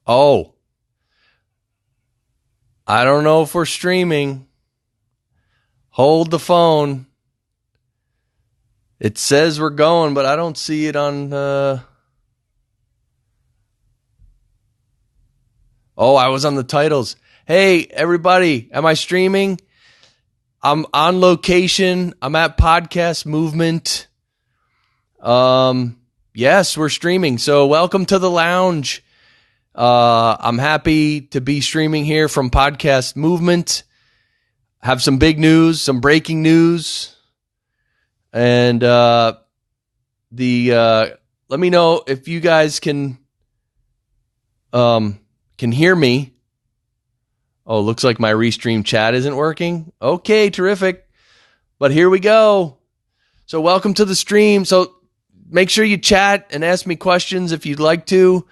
Oh, I don't know if we're streaming. Hold the phone. It says we're going, but I don't see it on... Oh, I was on the titles. Hey, everybody, am I streaming? I'm on location. I'm at Podcast Movement. Yes, we're streaming. So welcome to the lounge. I'm happy to be streaming here from Podcast Movement. Have some big news, some breaking news. And let me know if you guys can hear me. Oh, looks like my restream chat isn't working. Okay, terrific. But here we go. So welcome to the stream. So make sure you chat and ask me questions if you'd like to.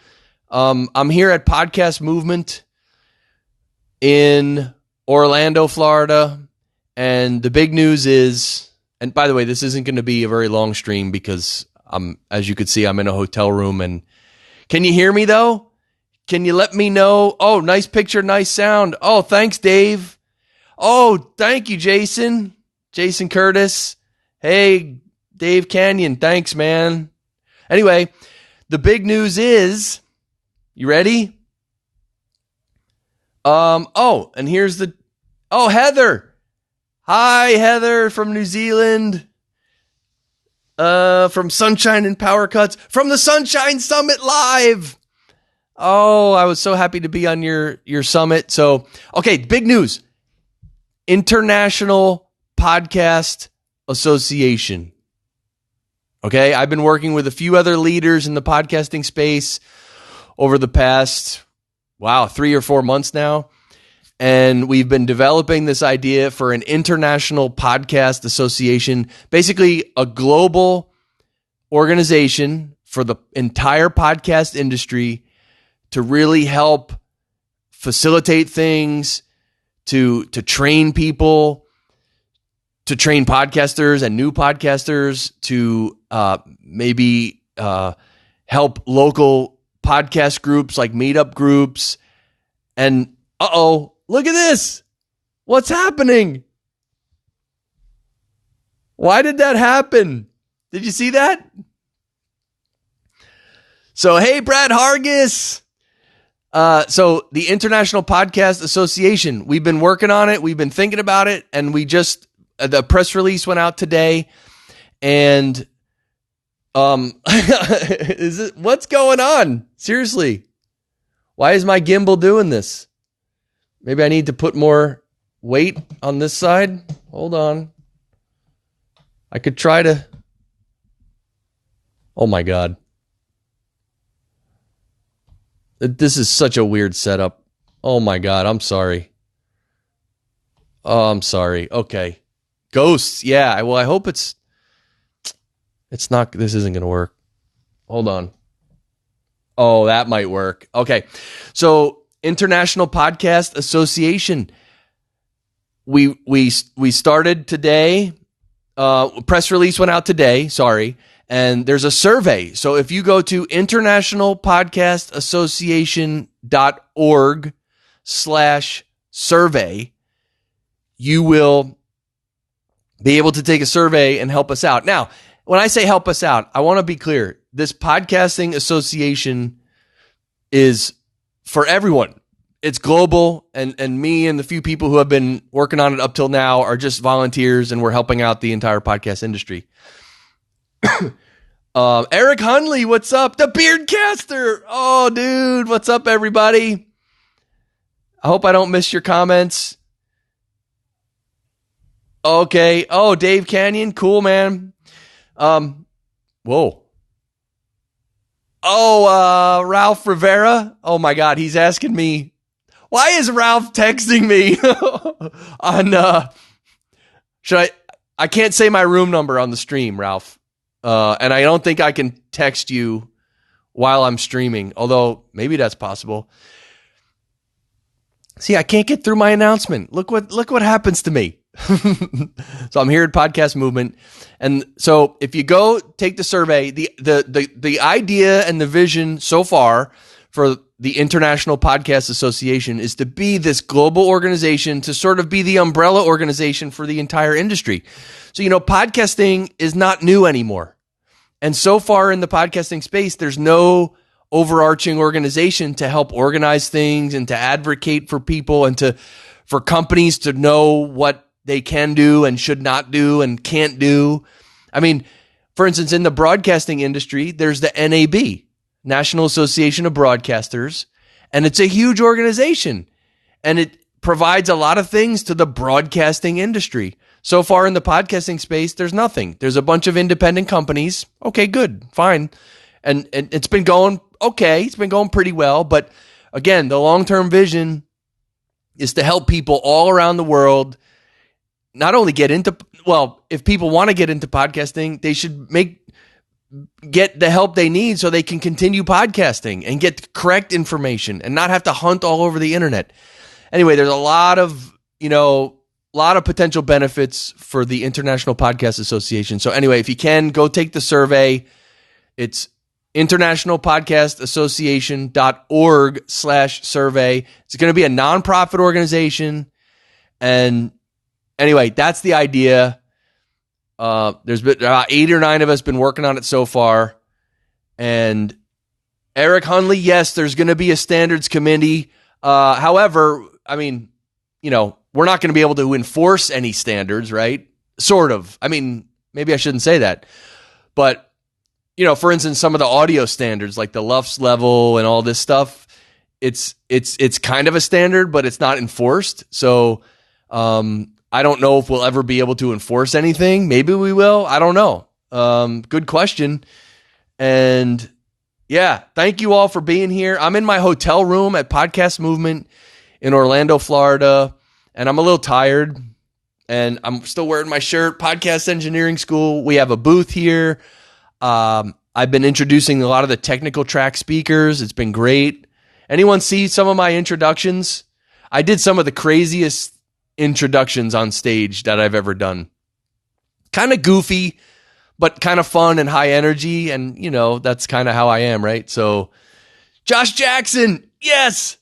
I'm here at Podcast Movement in Orlando, Florida. And the big news is, and by the way, this isn't going to be a very long stream because as you could see, I'm in a hotel room. And can you hear me though? Can you let me know? Oh, nice picture, nice sound. Oh, thanks, Dave. Oh, thank you, Jason. Jason Curtis. Hey, Dave Canyon. Thanks, man. Anyway, the big news is, you ready? And here's Heather. Hi, Heather from New Zealand. From Sunshine and Power Cuts. From the Sunshine Summit Live. Oh, I was so happy to be on your summit. So, okay, big news. International Podcast Association. Okay, I've been working with a few other leaders in the podcasting space over the past, 3 or 4 months now. And we've been developing this idea for an International Podcast Association, basically a global organization for the entire podcast industry to really help facilitate things, to train people, to train podcasters and new podcasters, to maybe help local podcast groups like meetup groups. And look at this. What's happening? Why did that happen? Did you see that? So, hey, Brad Hargis. So the International Podcast Association, we've been working on it. We've been thinking about it. And the press release went out today. And what's going on? Seriously. Why is my gimbal doing this? Maybe I need to put more weight on this side. Hold on. I could try to. Oh my God. This is such a weird setup. Oh my God. I'm sorry. Oh, I'm sorry. Okay. Ghosts. Yeah. Well, I hope it's not, this isn't going to work. Hold on. Oh, that might work. Okay. So International Podcast Association. We started today. Press release went out today. Sorry. And there's a survey. So if you go to internationalpodcastassociation.org/survey, you will be able to take a survey and help us out. Now, when I say help us out, I want to be clear. This podcasting association is for everyone. It's global, and me and the few people who have been working on it up till now are just volunteers, and we're helping out the entire podcast industry. Eric Hunley, what's up? The Beardcaster. Oh, dude, what's up, everybody? I hope I don't miss your comments. Okay. Oh, Dave Canyon. Cool, man. Whoa. Oh, Ralph Rivera. Oh my God. He's asking me, why is Ralph texting me on, I can't say my room number on the stream, Ralph. And I don't think I can text you while I'm streaming, although maybe that's possible. See, I can't get through my announcement. Look what happens to me. So I'm here at Podcast Movement. And so if you go take the survey, the idea and the vision so far for the International Podcast Association is to be this global organization, to sort of be the umbrella organization for the entire industry. So, podcasting is not new anymore. And so far in the podcasting space, there's no overarching organization to help organize things and to advocate for people and for companies to know what they can do and should not do and can't do. I mean, for instance, in the broadcasting industry, there's the NAB, National Association of Broadcasters, and it's a huge organization, and it provides a lot of things to the broadcasting industry. So far in the podcasting space, there's nothing. There's a bunch of independent companies. Okay, good, fine. And it's been going okay. It's been going pretty well. But again, the long-term vision is to help people all around the world not only if people want to get into podcasting, they should get the help they need so they can continue podcasting and get correct information and not have to hunt all over the internet. Anyway, there's a lot of potential benefits for the International Podcast Association. So anyway, if you can, go take the survey. It's internationalpodcastassociation.org/survey. It's going to be a nonprofit organization. And anyway, that's the idea. There's been about 8 or 9 of us been working on it so far. And Eric Hundley, yes, there's going to be a standards committee. However, I mean, we're not going to be able to enforce any standards, right? Sort of. I mean, maybe I shouldn't say that. But, for instance, some of the audio standards like the LUFS level and all this stuff, it's kind of a standard, but it's not enforced. So, I don't know if we'll ever be able to enforce anything. Maybe we will. I don't know. Good question. And yeah, thank you all for being here. I'm in my hotel room at Podcast Movement in Orlando, Florida, and I'm a little tired. And I'm still wearing my shirt, Podcast Engineering School. We have a booth here. I've been introducing a lot of the technical track speakers. It's been great. Anyone see some of my introductions? I did some of the craziest introductions on stage that I've ever done. Kind of goofy, but kind of fun and high energy. And, that's kind of how I am, right? So, Josh Jackson, yes!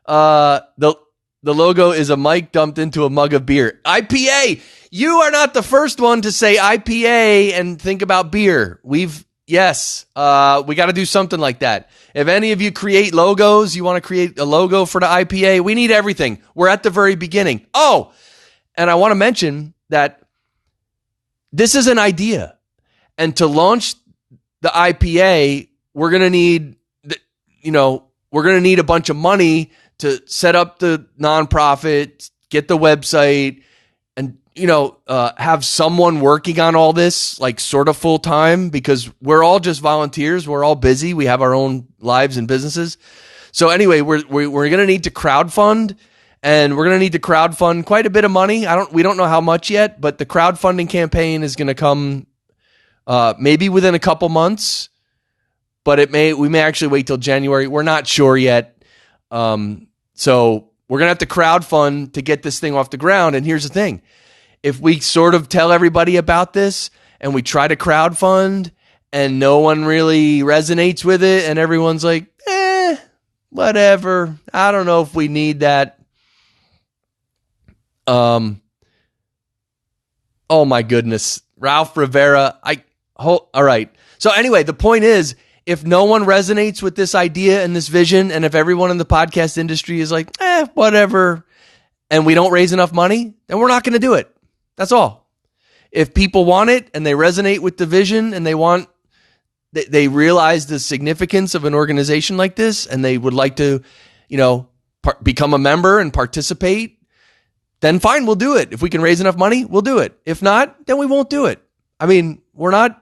The logo is a mic dumped into a mug of beer. IPA! You are not the first one to say IPA and think about beer. We got to do something like that. If any of you create logos, you want to create a logo for the IPA, we need everything. We're at the very beginning. Oh, and I want to mention that this is an idea. And to launch the IPA, we're going to need, a bunch of money to set up the nonprofit, get the website, and have someone working on all this, like sort of full time, because we're all just volunteers. We're all busy. We have our own lives and businesses. So anyway, we're going to need to crowdfund, and we're going to need to crowdfund quite a bit of money. We don't know how much yet, but the crowdfunding campaign is going to come maybe within a couple months, but we may actually wait till January. We're not sure yet. So we're going to have to crowdfund to get this thing off the ground. And here's the thing. If we sort of tell everybody about this and we try to crowdfund and no one really resonates with it and everyone's like, whatever. I don't know if we need that. Oh my goodness. Ralph Rivera. All right. So anyway, the point is, if no one resonates with this idea and this vision, and if everyone in the podcast industry is like, whatever, and we don't raise enough money, then we're not going to do it. That's all. If people want it and they resonate with the vision and they realize the significance of an organization like this and they would like to, become a member and participate, then fine, we'll do it. If we can raise enough money, we'll do it. If not, then we won't do it. I mean, we're not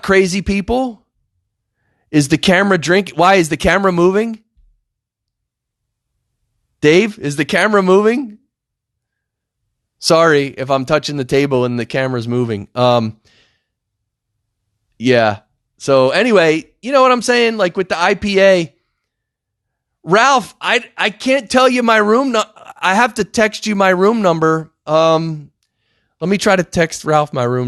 crazy people. Is the camera why is the camera moving? Dave, is the camera moving? Sorry if I'm touching the table and the camera's moving. Yeah. So anyway, you know what I'm saying? Like with the IPA, Ralph, I can't tell you my room. I have to text you my room number. Let me try to text Ralph my room